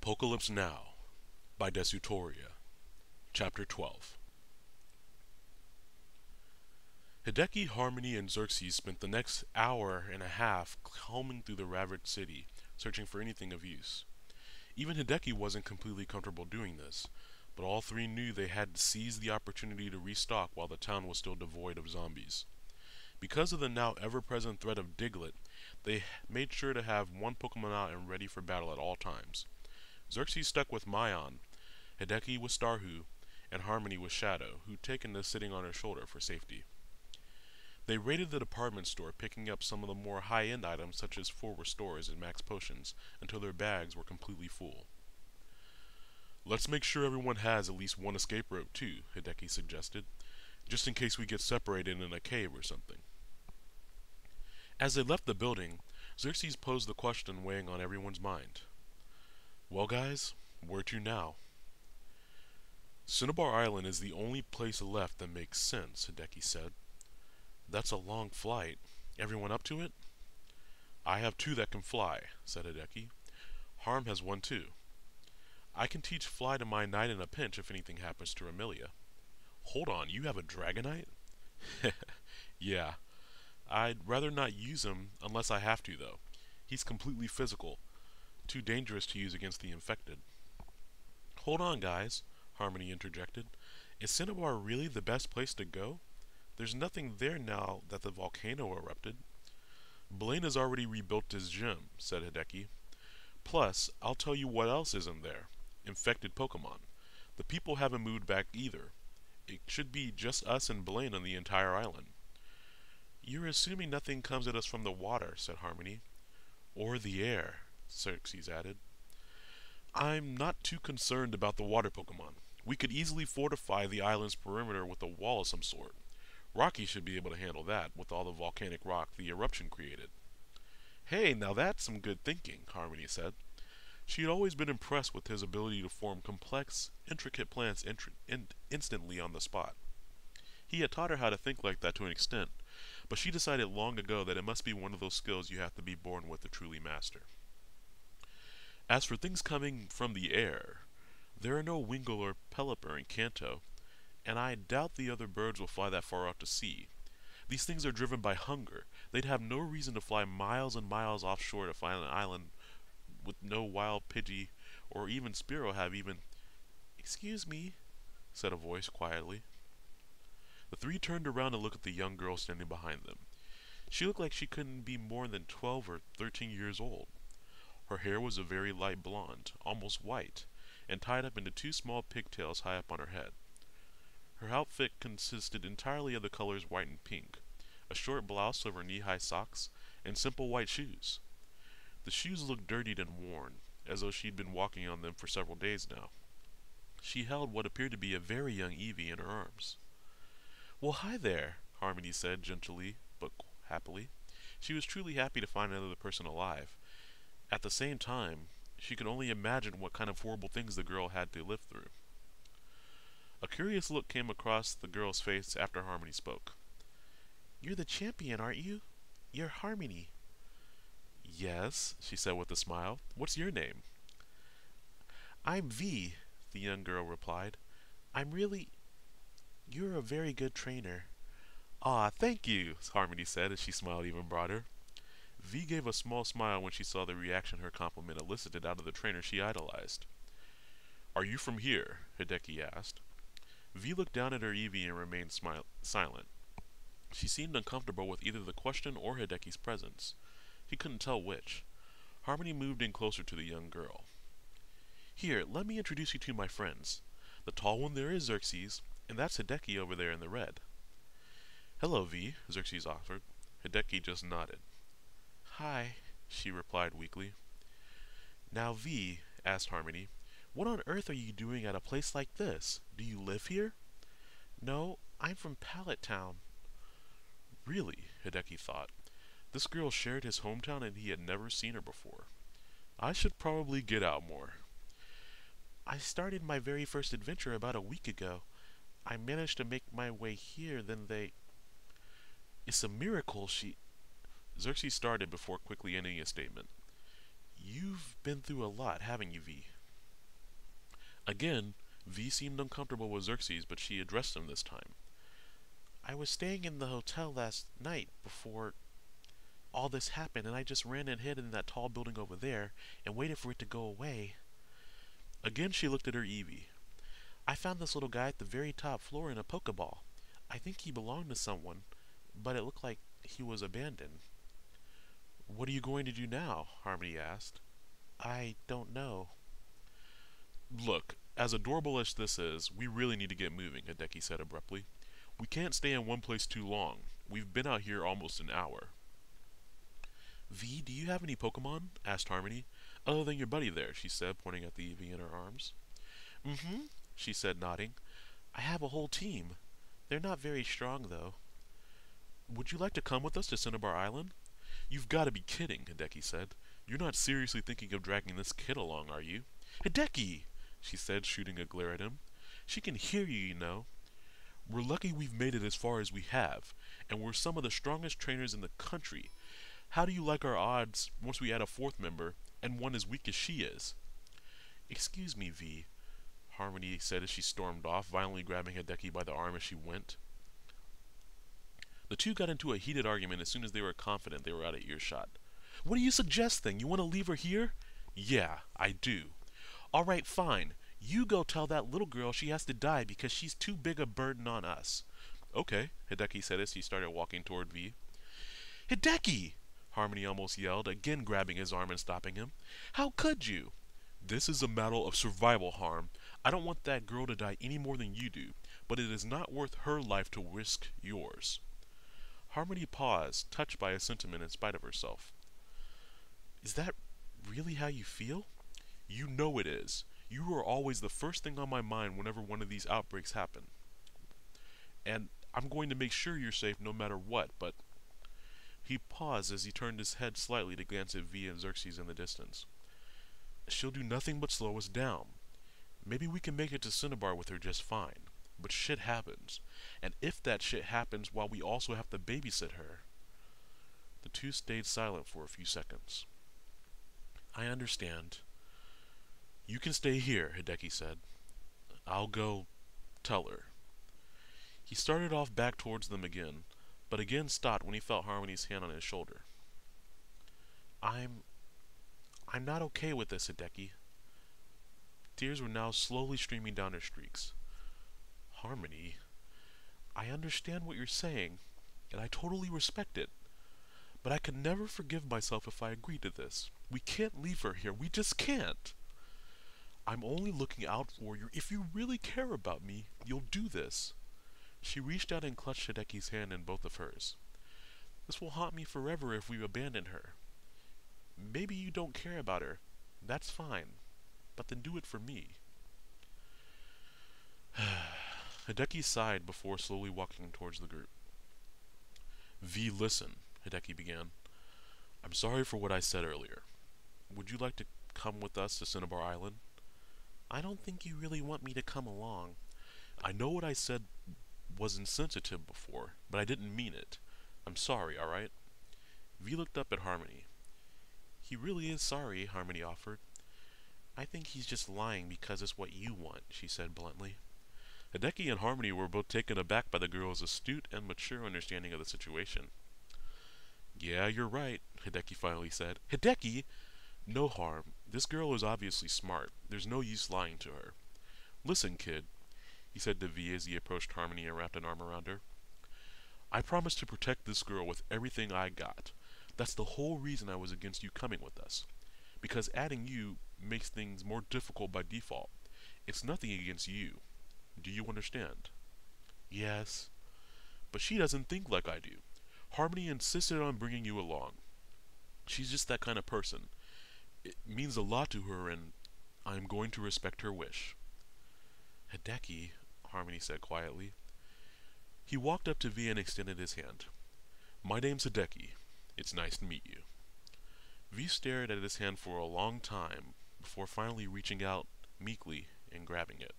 Apocalypse Now by Desutoria. Chapter 12. Hideki, Harmony, and Xerxes spent the next hour and a half combing through the ravaged city, searching for anything of use. Even Hideki wasn't completely comfortable doing this, but all three knew they had to seize the opportunity to restock while the town was still devoid of zombies. Because of the now ever-present threat of Diglett, they made sure to have one Pokemon out and ready for battle at all times. Xerxes stuck with Maion, Hideki with Starhu, and Harmony with Shadow, who'd taken to sitting on her shoulder for safety. They raided the department store, picking up some of the more high-end items such as full restores and max potions, until their bags were completely full. "Let's make sure everyone has at least one escape rope too," Hideki suggested, "just in case we get separated in a cave or something." As they left the building, Xerxes posed the question weighing on everyone's mind. "Well guys, where to now?" "Cinnabar Island is the only place left that makes sense," Hideki said. "That's a long flight. Everyone up to it?" "I have two that can fly," said Hideki. "Harm has one too. I can teach fly to my knight in a pinch if anything happens to Amelia." "Hold on, you have a Dragonite?" "Yeah. I'd rather not use him unless I have to, though. He's completely physical. Too dangerous to use against the infected." "Hold on, guys," Harmony interjected. "Is Cinnabar really the best place to go? There's nothing there now that the volcano erupted." "Blaine has already rebuilt his gym," said Hideki. "Plus, I'll tell you what else isn't there. Infected Pokemon. The people haven't moved back either. It should be just us and Blaine on the entire island." "You're assuming nothing comes at us from the water," said Harmony. "Or the air," Xerxes added. "I'm not too concerned about the water Pokemon. We could easily fortify the island's perimeter with a wall of some sort. Rocky should be able to handle that, with all the volcanic rock the eruption created." "Hey, now that's some good thinking," Harmony said. She had always been impressed with his ability to form complex, intricate plans instantly on the spot. He had taught her how to think like that to an extent, but she decided long ago that it must be one of those skills you have to be born with to truly master. As for things coming from the air, there are no Wingull or Pelipper in Kanto, and I doubt the other birds will fly that far out to sea. These things are driven by hunger. They'd have no reason to fly miles and miles offshore to find an island with no wild Pidgey or even Spearow have even— "Excuse me," said a voice quietly. The three turned around to look at the young girl standing behind them. She looked like she couldn't be more than 12 or 13 years old. Her hair was a very light blonde, almost white, and tied up into two small pigtails high up on her head. Her outfit consisted entirely of the colors white and pink, a short blouse over knee-high socks, and simple white shoes. The shoes looked dirtied and worn, as though she'd been walking on them for several days now. She held what appeared to be a very young Eevee in her arms. "Well, hi there," Harmony said gently but happily. She was truly happy to find another person alive. At the same time, she could only imagine what kind of horrible things the girl had to live through. A curious look came across the girl's face after Harmony spoke. "You're the champion, aren't you? You're Harmony." "Yes," she said with a smile. "What's your name?" "I'm V," the young girl replied. You're a very good trainer." "Aw, thank you," Harmony said as she smiled even broader. V gave a small smile when she saw the reaction her compliment elicited out of the trainer she idolized. "Are you from here?" Hideki asked. V looked down at her Eevee and remained silent. She seemed uncomfortable with either the question or Hideki's presence. He couldn't tell which. Harmony moved in closer to the young girl. "Here, let me introduce you to my friends. The tall one there is Xerxes, and that's Hideki over there in the red." "Hello, V," Xerxes offered. Hideki just nodded. "Hi," she replied weakly. "Now, V," asked Harmony, "what on earth are you doing at a place like this? Do you live here?" "No, I'm from Pallet Town." Really, Hideki thought. This girl shared his hometown and he had never seen her before. I should probably get out more. "I started my very first adventure about a week ago. I managed to make my way here, then they—" "It's a miracle Xerxes started before quickly ending his statement. "You've been through a lot, haven't you, V?" Again, V seemed uncomfortable with Xerxes, but she addressed him this time. I was staying in the hotel last night before all this happened, and I just ran and hid in that tall building over there and waited for it to go away. Again, she looked at her Eevee. I found this little guy at the very top floor in a Pokeball. I think he belonged to someone, but it looked like he was abandoned. What are you going to do now? Harmony asked. I don't know. Look, as adorable as this is, we really need to get moving, Hideki said abruptly. We can't stay in one place too long. We've been out here almost an hour. V, do you have any Pokemon? Asked Harmony. Other than your buddy there, she said, pointing at the Eevee in her arms. Mm-hmm, she said, nodding. I have a whole team. They're not very strong, though. Would you like to come with us to Cinnabar Island? You've got to be kidding, Hideki said. You're not seriously thinking of dragging this kid along, are you? Hideki! She said, shooting a glare at him. She can hear you, you know. We're lucky we've made it as far as we have, and we're some of the strongest trainers in the country. How do you like our odds once we add a fourth member, and one as weak as she is? Excuse me, V, Harmony said as she stormed off, violently grabbing Hideki by the arm as she went. The two got into a heated argument as soon as they were confident they were out of earshot. What are you suggesting? You want to leave her here? Yeah, I do. All right, fine. You go tell that little girl she has to die because she's too big a burden on us. Okay, Hideki said as he started walking toward V. Hideki! Harmony almost yelled, again grabbing his arm and stopping him. How could you? This is a matter of survival, Harm. I don't want that girl to die any more than you do, but it is not worth her life to risk yours. Harmony paused, touched by a sentiment in spite of herself. Is that really how you feel? You know it is. You are always the first thing on my mind whenever one of these outbreaks happen. And I'm going to make sure you're safe no matter what, but... He paused as he turned his head slightly to glance at V and Xerxes in the distance. She'll do nothing but slow us down. Maybe we can make it to Cinnabar with her just fine. But shit happens. And if that shit happens while we also have to babysit her... The two stayed silent for a few seconds. I understand. You can stay here, Hideki said. I'll go tell her. He started off back towards them again, but again stopped when he felt Harmony's hand on his shoulder. I'm not okay with this, Hideki. Tears were now slowly streaming down her streaks. Harmony, I understand what you're saying, and I totally respect it. But I could never forgive myself if I agreed to this. We can't leave her here. We just can't. I'm only looking out for you. If you really care about me, you'll do this. She reached out and clutched Hideki's hand in both of hers. This will haunt me forever if we abandon her. Maybe you don't care about her. That's fine. But then do it for me. Hideki sighed before slowly walking towards the group. V, listen, Hideki began. I'm sorry for what I said earlier. Would you like to come with us to Cinnabar Island? I don't think you really want me to come along. I know what I said was insensitive before, but I didn't mean it. I'm sorry, alright? V looked up at Harmony. He really is sorry, Harmony offered. I think he's just lying because it's what you want, she said bluntly. Hideki and Harmony were both taken aback by the girl's astute and mature understanding of the situation. Yeah, you're right, Hideki finally said. Hideki! No harm. This girl is obviously smart. There's no use lying to her. Listen, kid, he said to V as he approached Harmony and wrapped an arm around her. I promised to protect this girl with everything I got. That's the whole reason I was against you coming with us. Because adding you makes things more difficult by default. It's nothing against you. Do you understand? Yes. But she doesn't think like I do. Harmony insisted on bringing you along. She's just that kind of person. It means a lot to her, and I am going to respect her wish. Hideki, Harmony said quietly. He walked up to V and extended his hand. My name's Hideki. It's nice to meet you. V stared at his hand for a long time before finally reaching out meekly and grabbing it.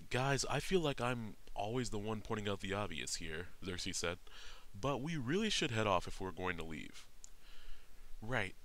Guys, I feel like I'm always the one pointing out the obvious here, Xerxes said, but we really should head off if we're going to leave. Right,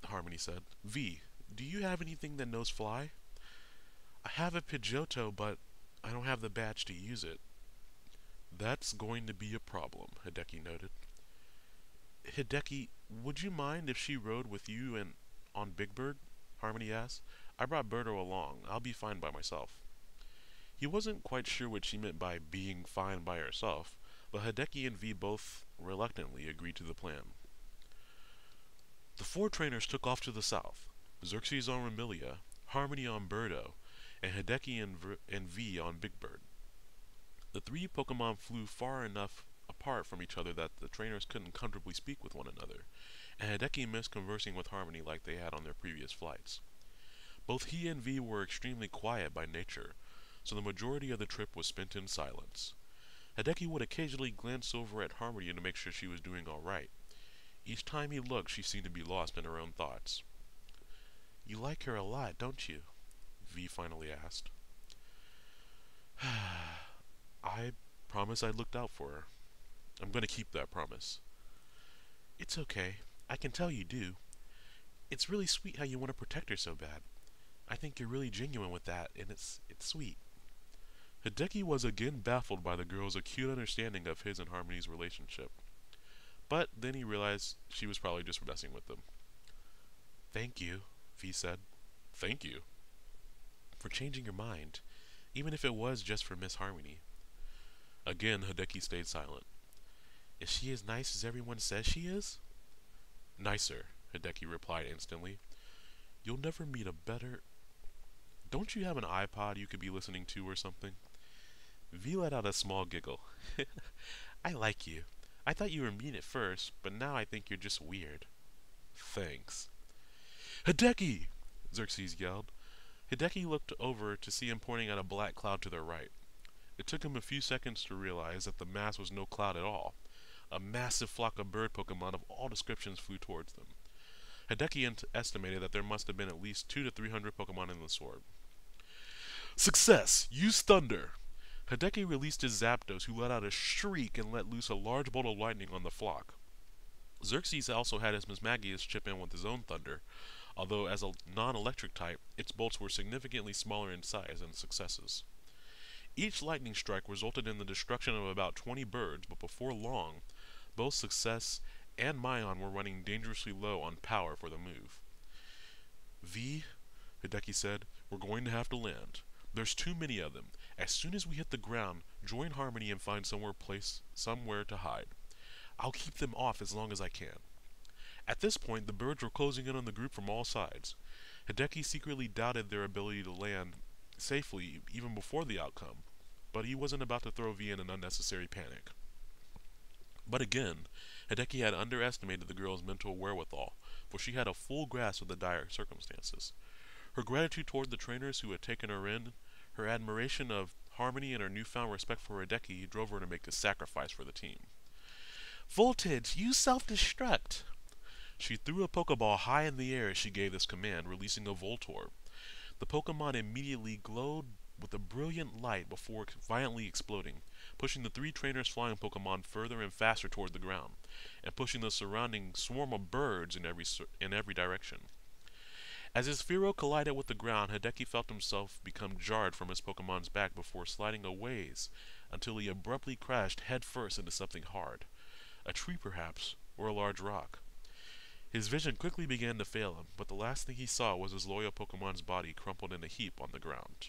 Harmony said. V, do you have anything that knows fly? I have a Pidgeotto, but I don't have the badge to use it. That's going to be a problem, Hideki noted. Hideki, would you mind if she rode with you and on Big Bird? Harmony asked. I brought Birdo along. I'll be fine by myself. He wasn't quite sure what she meant by being fine by herself, but Hideki and V both reluctantly agreed to the plan. The four trainers took off to the south, Xerxes on Remilia, Harmony on Birdo, and Hideki and V on Big Bird. The three Pokemon flew far enough apart from each other that the trainers couldn't comfortably speak with one another, and Hideki missed conversing with Harmony like they had on their previous flights. Both he and V were extremely quiet by nature, so the majority of the trip was spent in silence. Hideki would occasionally glance over at Harmony to make sure she was doing alright. Each time he looked, she seemed to be lost in her own thoughts. You like her a lot, don't you? V finally asked. I promised I'd looked out for her. I'm going to keep that promise. It's okay. I can tell you do. It's really sweet how you want to protect her so bad. I think you're really genuine with that, and it's sweet. Hideki was again baffled by the girl's acute understanding of his and Harmony's relationship. But then he realized she was probably just messing with them. Thank you, V said. Thank you. For changing your mind, even if it was just for Miss Harmony. Again, Hideki stayed silent. Is she as nice as everyone says she is? Nicer, Hideki replied instantly. You'll never meet a better... Don't you have an iPod you could be listening to or something? V let out a small giggle. I like you. I thought you were mean at first, but now I think you're just weird. Thanks. Hideki! Xerxes yelled. Hideki looked over to see him pointing at a black cloud to their right. It took him a few seconds to realize that the mass was no cloud at all. A massive flock of bird Pokemon of all descriptions flew towards them. Hideki estimated that there must have been at least 200 to 300 Pokemon in the sword. Success! Use Thunder! Hideki released his Zapdos, who let out a shriek and let loose a large bolt of lightning on the flock. Xerxes also had his Mismagius chip in with his own Thunder, although as a non-electric type, its bolts were significantly smaller in size than Success's. Each lightning strike resulted in the destruction of about 20 birds, but before long, both Success and Myon were running dangerously low on power for the move. V, Hideki said, we're going to have to land. There's too many of them. As soon as we hit the ground, join Harmony and find somewhere to hide. I'll keep them off as long as I can. At this point, the birds were closing in on the group from all sides. Hideki secretly doubted their ability to land safely even before the outcome, but he wasn't about to throw V in an unnecessary panic. But again, Hideki had underestimated the girl's mental wherewithal, for she had a full grasp of the dire circumstances. Her gratitude toward the trainers who had taken her in, her admiration of Harmony, and her newfound respect for Hideki drove her to make a sacrifice for the team. Voltage, use self-destruct! She threw a Pokeball high in the air as she gave this command, releasing a Voltorb. The Pokemon immediately glowed with a brilliant light before violently exploding, pushing the three trainers' flying Pokemon further and faster toward the ground, and pushing the surrounding swarm of birds in every direction. As his Fearow collided with the ground, Hideki felt himself become jarred from his Pokemon's back before sliding a ways until he abruptly crashed headfirst into something hard. A tree perhaps, or a large rock. His vision quickly began to fail him, but the last thing he saw was his loyal Pokemon's body crumpled in a heap on the ground.